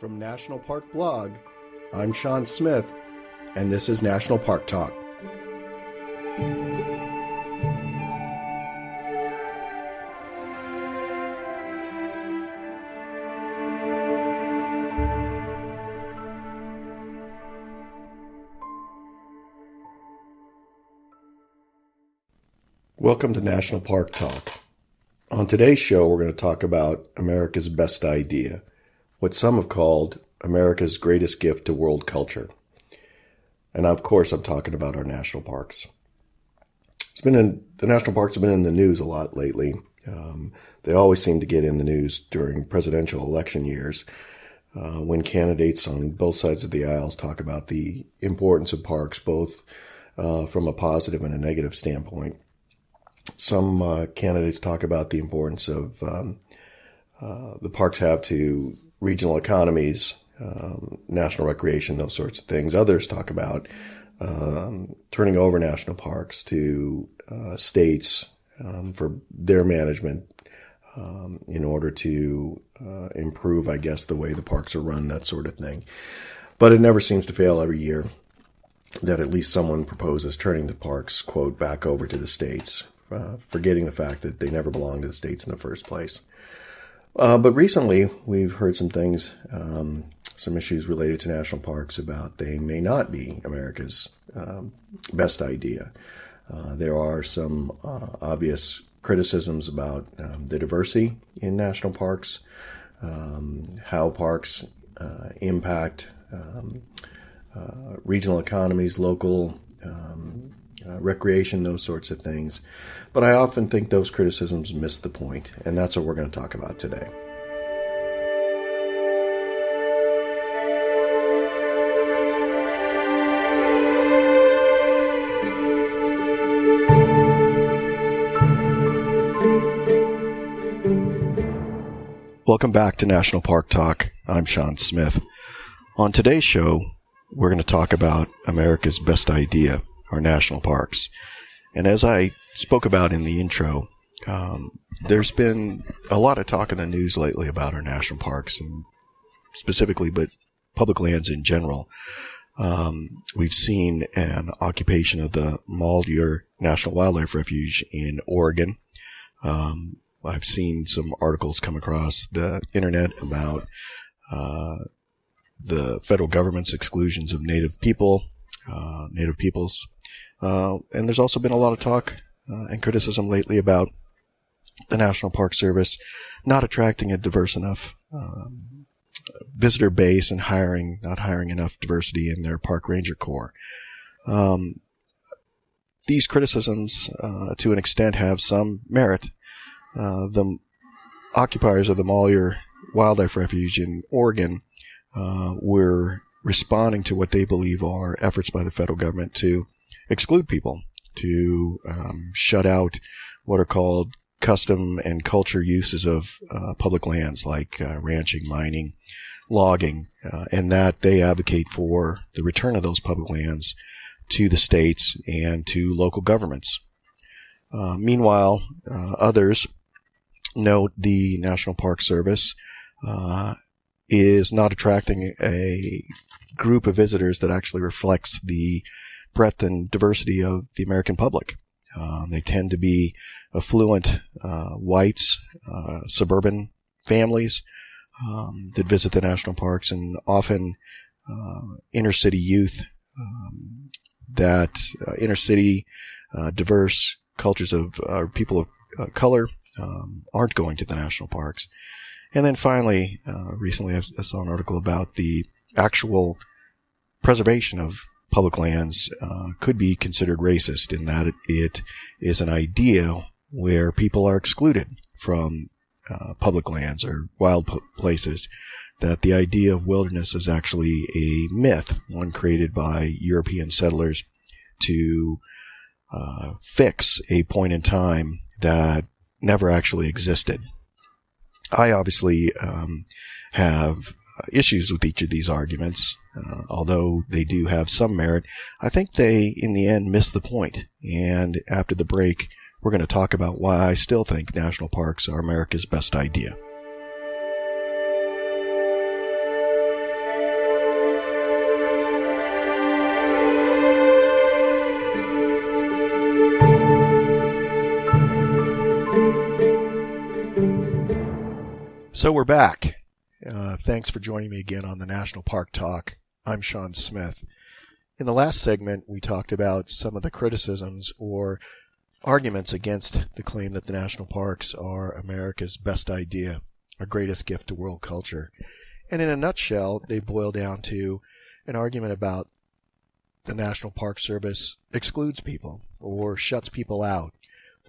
From National Park Blog, I'm Sean Smith, and this is National Park Talk. Welcome to National Park Talk. On today's show, we're going to talk about America's best idea, what some have called America's greatest gift to world culture. And of course, I'm talking about our national parks. The national parks have been in the news a lot lately. They always seem to get in the news during presidential election years when candidates on both sides of the aisles talk about the importance of parks, both from a positive and a negative standpoint. Some candidates talk about the importance of the parks have to regional economies, national recreation, those sorts of things. Others talk about turning over national parks to states for their management in order to improve, I guess, the way the parks are run, that sort of thing. But it never seems to fail every year that at least someone proposes turning the parks, quote, back over to the states, forgetting the fact that they never belonged to the states in the first place. But recently, we've heard some things, some issues related to national parks about they may not be America's best idea. There are some obvious criticisms about the diversity in national parks, how parks impact regional economies, local recreation, those sorts of things. But I often think those criticisms miss the point, and that's what we're going to talk about today. Welcome back to National Park Talk. I'm Sean Smith. On today's show, we're going to talk about America's best idea, our national parks. And as I spoke about in the intro, there's been a lot of talk in the news lately about our national parks, and specifically, but public lands in general. We've seen an occupation of the Malheur National Wildlife Refuge in Oregon. I've seen some articles come across the internet about the federal government's exclusions of Native peoples. And there's also been a lot of talk and criticism lately about the National Park Service not attracting a diverse enough visitor base and not hiring enough diversity in their park ranger corps. These criticisms, to an extent, have some merit. The occupiers of the Malheur Wildlife Refuge in Oregon were responding to what they believe are efforts by the federal government to exclude people, to shut out what are called custom and culture uses of public lands like ranching, mining, logging, and that they advocate for the return of those public lands to the states and to local governments. Meanwhile, others note the National Park Service is not attracting a group of visitors that actually reflects the breadth and diversity of the American public. They tend to be affluent whites, suburban families that visit the national parks, and often inner city youth that inner city diverse cultures of people of color aren't going to the national parks. And then finally, recently I saw an article about the actual preservation of public lands could be considered racist in that it is an idea where people are excluded from public lands or wild places, that the idea of wilderness is actually a myth, one created by European settlers to fix a point in time that never actually existed. I obviously have issues with each of these arguments, although they do have some merit. I think they, in the end, miss the point. And after the break, we're going to talk about why I still think national parks are America's best idea. So we're back. Thanks for joining me again on the National Park Talk. I'm Sean Smith. In the last segment, we talked about some of the criticisms or arguments against the claim that the national parks are America's best idea, our greatest gift to world culture. And in a nutshell, they boil down to an argument about the National Park Service excludes people or shuts people out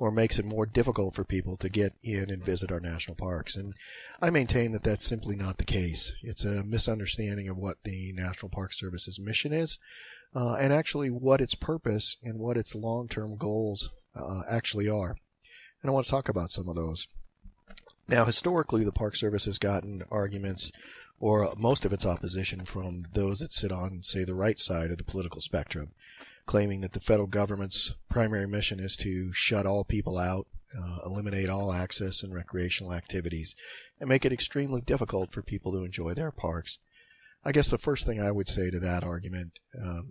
or makes it more difficult for people to get in and visit our national parks. And I maintain that that's simply not the case. It's a misunderstanding of what the National Park Service's mission is, and actually what its purpose and what its long-term goals actually are. And I want to talk about some of those. Now, historically, the Park Service has gotten arguments, or most of its opposition, from those that sit on, say, the right side of the political spectrum, claiming that the federal government's primary mission is to shut all people out, eliminate all access and recreational activities, and make it extremely difficult for people to enjoy their parks. I guess the first thing I would say to that argument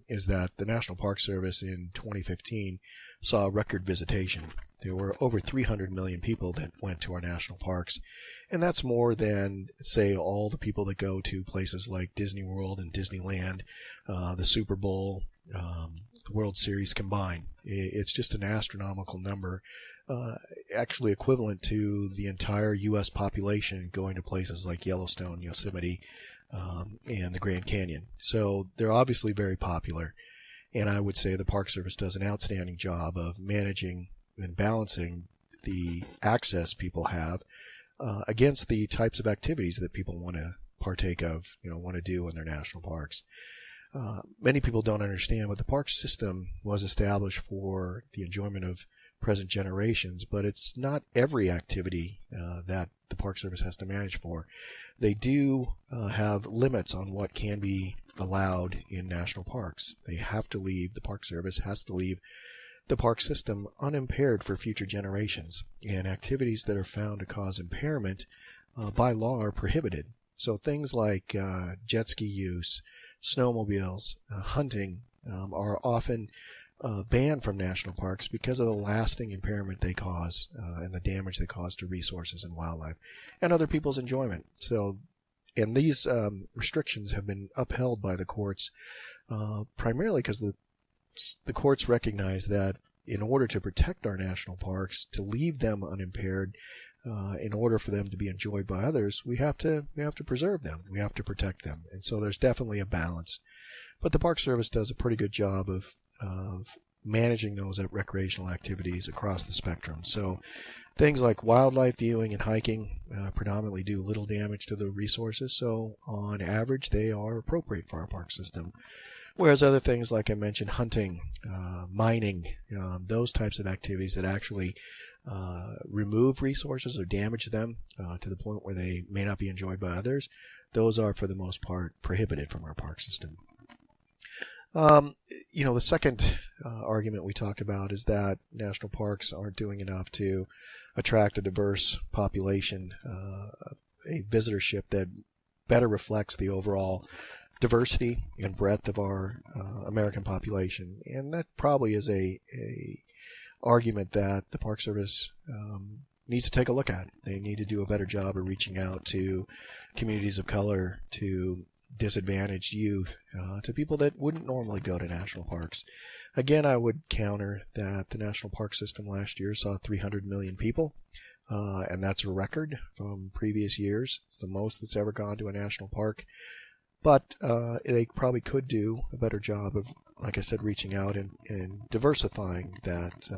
is that the National Park Service in 2015 saw record visitation. There were over 300 million people that went to our national parks, and that's more than, say, all the people that go to places like Disney World and Disneyland, the Super Bowl, the World Series combined. It's just an astronomical number, actually equivalent to the entire U.S. population going to places like Yellowstone, Yosemite, and the Grand Canyon. So they're obviously very popular, and I would say the Park Service does an outstanding job of managing and balancing the access people have against the types of activities that people want to partake of, want to do in their national parks. Many people don't understand, but the park system was established for the enjoyment of present generations, but it's not every activity that the Park Service has to manage for. They do have limits on what can be allowed in national parks. They have to leave, the Park Service has to leave the park system unimpaired for future generations, and activities that are found to cause impairment by law are prohibited. So things like jet ski use, snowmobiles, hunting are often banned from national parks because of the lasting impairment they cause and the damage they cause to resources and wildlife and other people's enjoyment. So, and these restrictions have been upheld by the courts primarily because the courts recognize that in order to protect our national parks, to leave them unimpaired, in order for them to be enjoyed by others, we have to preserve them. We have to protect them. And so there's definitely a balance. But the Park Service does a pretty good job of managing those recreational activities across the spectrum. So things like wildlife viewing and hiking predominantly do little damage to the resources. So on average, they are appropriate for our park system. Whereas other things, like I mentioned, hunting, mining, those types of activities that actually remove resources or damage them to the point where they may not be enjoyed by others, those are, for the most part, prohibited from our park system. The second argument we talked about is that national parks aren't doing enough to attract a diverse population, a visitorship that better reflects the overall diversity and breadth of our American population. And that probably is a argument that the Park Service needs to take a look at. They need to do a better job of reaching out to communities of color, to disadvantaged youth, to people that wouldn't normally go to national parks. Again, I would counter that the national park system last year saw 300 million people, and that's a record from previous years. It's the most that's ever gone to a national park. But they probably could do a better job of, like I said, reaching out and diversifying that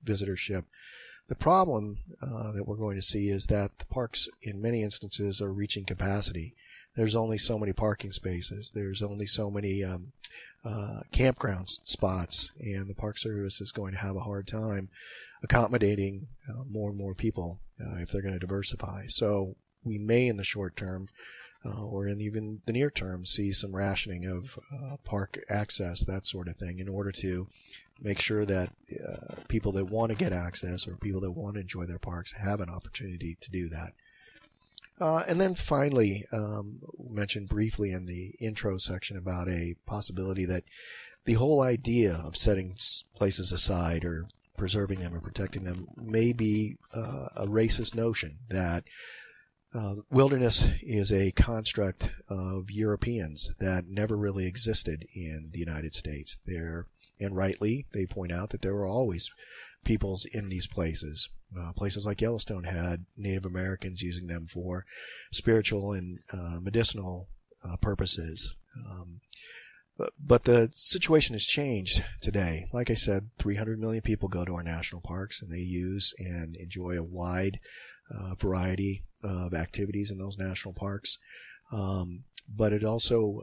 visitorship. The problem that we're going to see is that the parks, in many instances, are reaching capacity. There's only so many parking spaces. There's only so many campground spots, and the Park Service is going to have a hard time accommodating more and more people if they're going to diversify. So we may, in the short term, or in even the near term, see some rationing of park access, that sort of thing, in order to make sure that people that want to get access or people that want to enjoy their parks have an opportunity to do that. And then finally, mentioned briefly in the intro section about a possibility that the whole idea of setting places aside or preserving them or protecting them may be a racist notion, that Wilderness is a construct of Europeans that never really existed in the United States. And rightly, they point out that there were always peoples in these places. Places like Yellowstone had Native Americans using them for spiritual and medicinal purposes. But the situation has changed today. Like I said, 300 million people go to our national parks, and they use and enjoy a wide variety of activities in those national parks. But it also,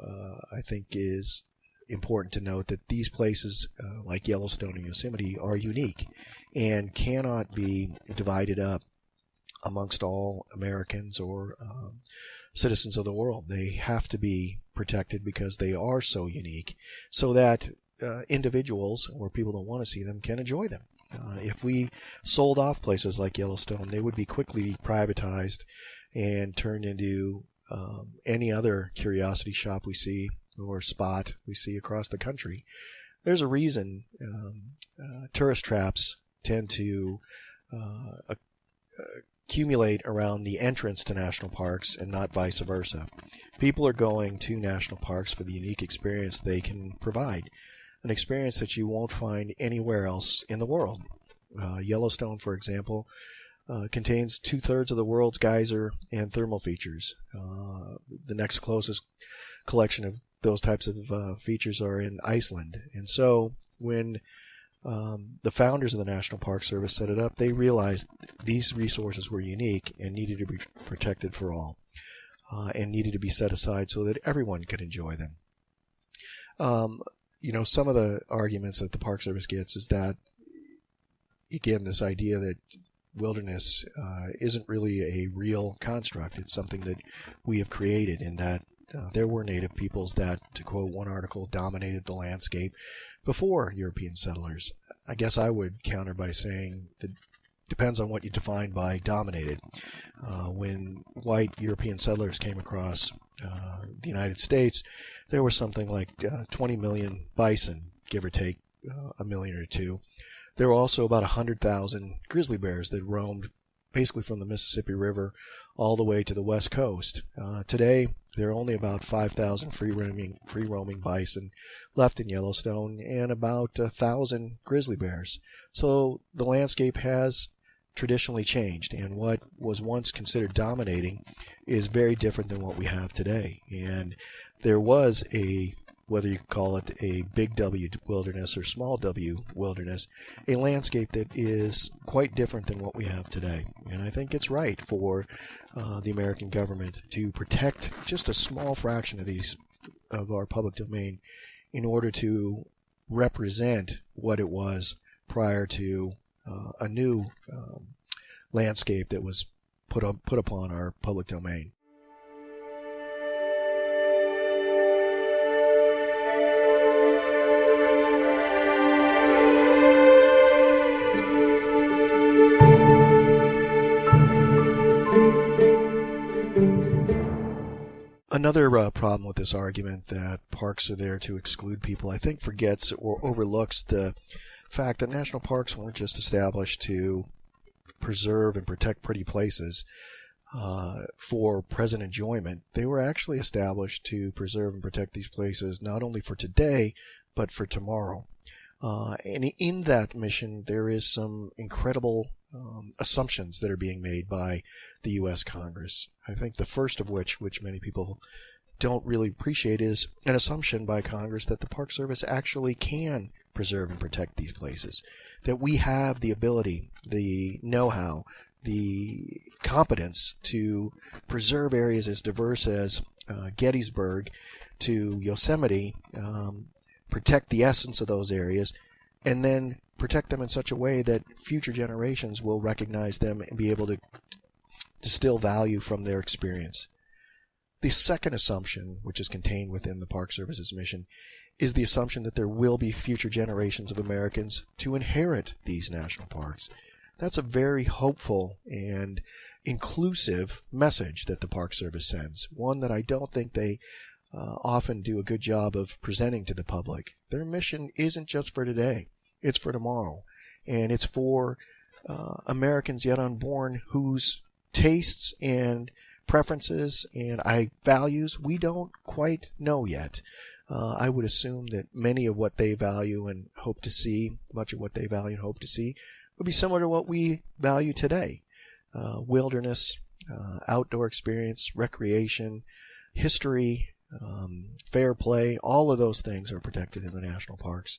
I think, is important to note that these places, like Yellowstone and Yosemite, are unique and cannot be divided up amongst all Americans or citizens of the world. They have to be protected because they are so unique, so that individuals or people that want to see them can enjoy them. If we sold off places like Yellowstone, they would be quickly privatized and turned into any other curiosity shop we see or spot we see across the country. There's a reason tourist traps tend to accumulate around the entrance to national parks and not vice versa. People are going to national parks for the unique experience they can provide, an experience that you won't find anywhere else in the world. Yellowstone, for example, contains 2/3 of the world's geyser and thermal features. The next closest collection of those types of features are in Iceland. And so when the founders of the National Park Service set it up, they realized these resources were unique and needed to be protected for all, and needed to be set aside so that everyone could enjoy them. Some of the arguments that the Park Service gets is that, again, this idea that wilderness isn't really a real construct. It's something that we have created, in that there were native peoples that, to quote one article, dominated the landscape before European settlers. I guess I would counter by saying that depends on what you define by dominated. When white European settlers came across the United States, there were something like 20 million bison, give or take a million or two. There were also about 100,000 grizzly bears that roamed basically from the Mississippi River all the way to the West Coast. Today, there are only about 5,000 free-roaming bison left in Yellowstone and about 1,000 grizzly bears. So the landscape has traditionally changed, and what was once considered dominating is very different than what we have today. And there was whether you call it a big W wilderness or small W wilderness, a landscape that is quite different than what we have today. And I think it's right for the American government to protect just a small fraction of our public domain in order to represent what it was prior to a new landscape that was put upon our public domain. Another problem with this argument that parks are there to exclude people, I think, forgets or overlooks the fact that national parks weren't just established to preserve and protect pretty places for present enjoyment. They were actually established to preserve and protect these places not only for today, but for tomorrow. And in that mission, there is some incredible assumptions that are being made by the U.S. Congress. I think the first of which many people don't really appreciate, is an assumption by Congress that the Park Service actually can preserve and protect these places, that we have the ability, the know-how, the competence to preserve areas as diverse as Gettysburg to Yosemite, protect the essence of those areas, and then protect them in such a way that future generations will recognize them and be able to distill value from their experience. The second assumption, which is contained within the Park Service's mission, is the assumption that there will be future generations of Americans to inherit these national parks. That's a very hopeful and inclusive message that the Park Service sends, one that I don't think they often do a good job of presenting to the public. Their mission isn't just for today, it's for tomorrow, and it's for Americans yet unborn whose tastes and preferences and values, we don't quite know yet. I would assume that many of what they value and hope to see, much of what they value and hope to see, would be similar to what we value today. Wilderness, outdoor experience, recreation, history, fair play, all of those things are protected in the national parks,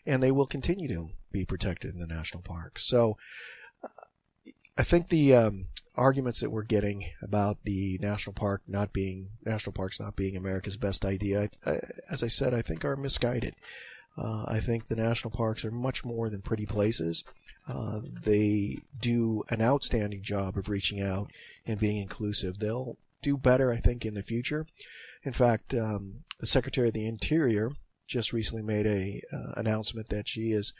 and they will continue to be protected in the national parks. So I think the arguments that we're getting about the national parks not being America's best idea, as I said, I think are misguided. I think the national parks are much more than pretty places. They do an outstanding job of reaching out and being inclusive. They'll do better, I think, in the future. In fact, the Secretary of the Interior just recently made a announcement that she is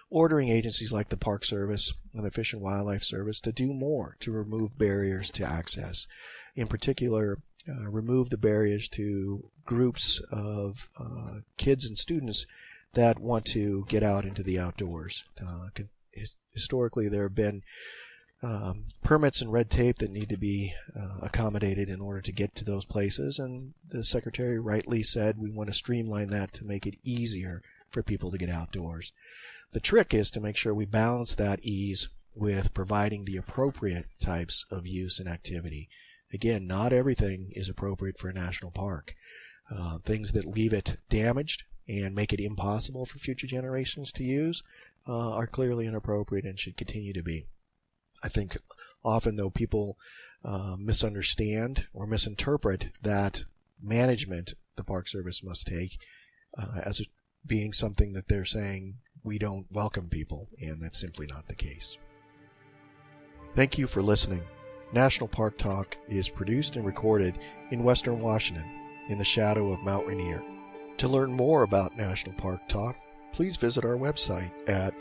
ordering agencies like the Park Service and the Fish and Wildlife Service to do more to remove barriers to access. In particular, remove the barriers to groups of kids and students that want to get out into the outdoors. Historically, there have been permits and red tape that need to be accommodated in order to get to those places, and the Secretary rightly said we want to streamline that to make it easier for people to get outdoors. The trick is to make sure we balance that ease with providing the appropriate types of use and activity. Again, not everything is appropriate for a national park. Things that leave it damaged and make it impossible for future generations to use are clearly inappropriate and should continue to be. I think often, though, people misunderstand or misinterpret that management the Park Service must take as being something that they're saying we don't welcome people, and that's simply not the case. Thank you for listening. National Park Talk is produced and recorded in Western Washington in the shadow of Mount Rainier. To learn more about National Park Talk, please visit our website at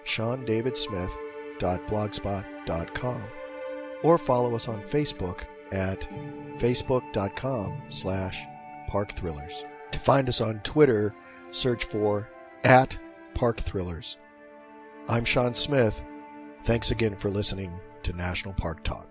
seandavidsmith.blogspot.com or follow us on Facebook at facebook.com/parkthrillers. To find us on Twitter, search for @parkthrillers. I'm Sean Smith. Thanks again for listening to National Park Talk.